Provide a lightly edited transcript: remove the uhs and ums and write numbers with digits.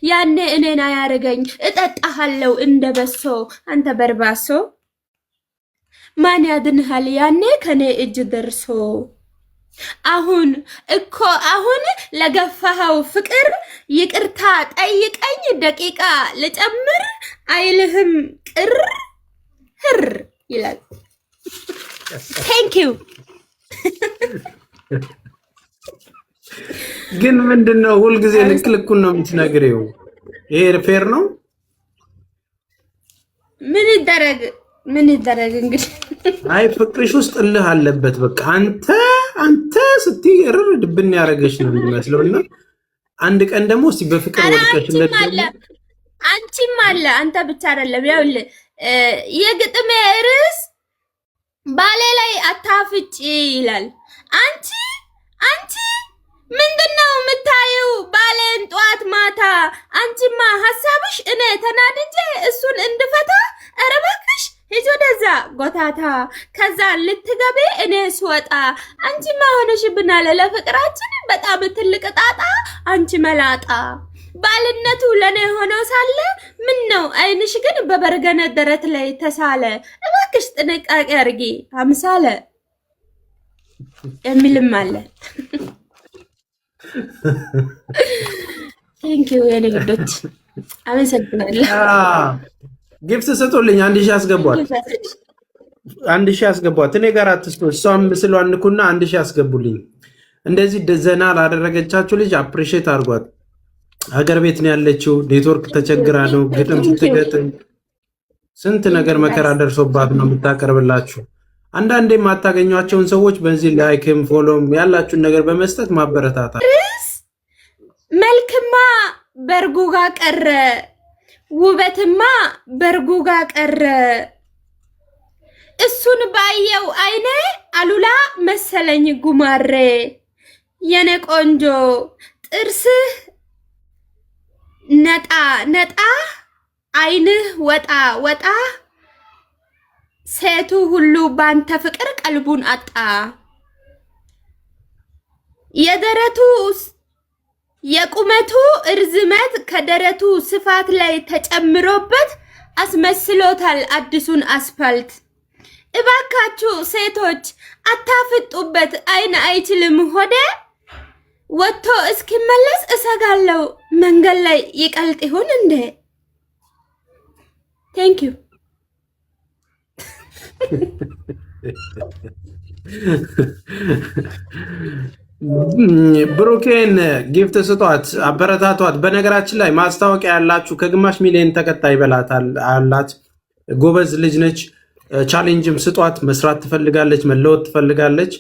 ያኔ እኔና ያረገኝ እጠጣሃለው እንደበሶ አንተ በርባሶ ማን ያድንሃል ያኔ ከኔ እጅ ደርሶ አሁን ለገፋኸው ፍቅር ይቅርታ ጠይቀኝ ደቂቃ ልጨምር አይልህም ቅር ህር ይላል ቴንክ ዩ ግን ምንድነው ሁሉ ጊዜ ልክልኩን ነው የምትነግሪው ይሄ ፌር ነው ምን ይደረግ እንግዲህ አይ ፍቅርሽ ውስጥ እልህ አለበት በቃ አንተ ስትይርር ድብን ያረገሽ ነው የሚመስለውና አንድ ቀን ደግሞ እስቲ በፍቅር ወድቀሽለት አንቺም አለ አንተ ብቻ አይደለም ያውልህ የግጥሜ ርዕስ ባሌ ላይ አታፍጪ ይላል አንቺ ምንድነው የምታየው ባሌን ጧት ማታ አንቺማ ሐሳብሽ እኔ ተናድጄ እሱን እንድፈታ አረባክሽ ሂጂ ወደዛ ጎታታ ከዛ ልትገቢ እኔ ስወጣ አንቺማ ሆነሽብናል ለፍቅራችን በጣም ትልቅ ጣጣ አንቺ መላጣ ባልነቱ ለኔ ሆኖ ሳለ ምን ነው አይንሽ ግን በበርገነ ደረት ላይ ተሳለ እባክሽ ጥንቃቄ አርጊ አምሳለ የሚልም አለ ቴንክ ዩ የኔ ግዶች አመሰግናለሁ ጊፍት ሰጥቶልኝ 1000 አስገቧት 1000 አስገቧት እኔ ጋር አትስቶ እሷም ምስሏን ንኩና 1000 አስገቡልኝ እንደዚህ ደዘና ላደረገቻችሁ ልጅ አፕሪሺየት አድርጓት ሀገር ቤት ነው ያለችው ኔትወርክ ተቸግራ ነው ግጥም ስትገጥም ስንት ነገር መከራ ደርሶባት ነው የምታቀርብላችሁ አንዳንዴ ማታገኟቸውን ሰዎች በዚህ ላይክም ፎሎም ያላችሁን ነገር በመስጠት ማበረታታ መልክማ በርጉጋ ቀረ ውበትማ በርጉጋ ቀረ እሱን ባየው አይኔ አሉላ መሰለኝ ጉማሬ የኔ ቆንጆ ጥርስህ ነጣ አይንህ ወጣ ሴቱ ሁሉ ባንተ ፍቅር ቀልቡን አጣ የቁመቱ እርዝመት ከደረቱ ስፋት ላይ ተጨምሮበት አስመስሎታል አዲሱን አስፋልት እባካችሁ ሴቶች አታፍጡበት አይን አይችልም ሆዴ ወጥቶ እስኪመለስ እሰጋለው መንገድ ላይ ይቀልጥ ይሁን እንዴ ቴንክ ዩ ብሩኬን ጊፍት ስጧት አበረታቷት በነገራችን ላይ ማስታወቂያ ያላችሁ ከግማሽ ሚሊዮን ተከታይ በላታል አላት ጎበዝ ልጅ ነች ቻሌንጅም ስጧት መስራት ትፈልጋለች መለወጥ ትፈልጋለች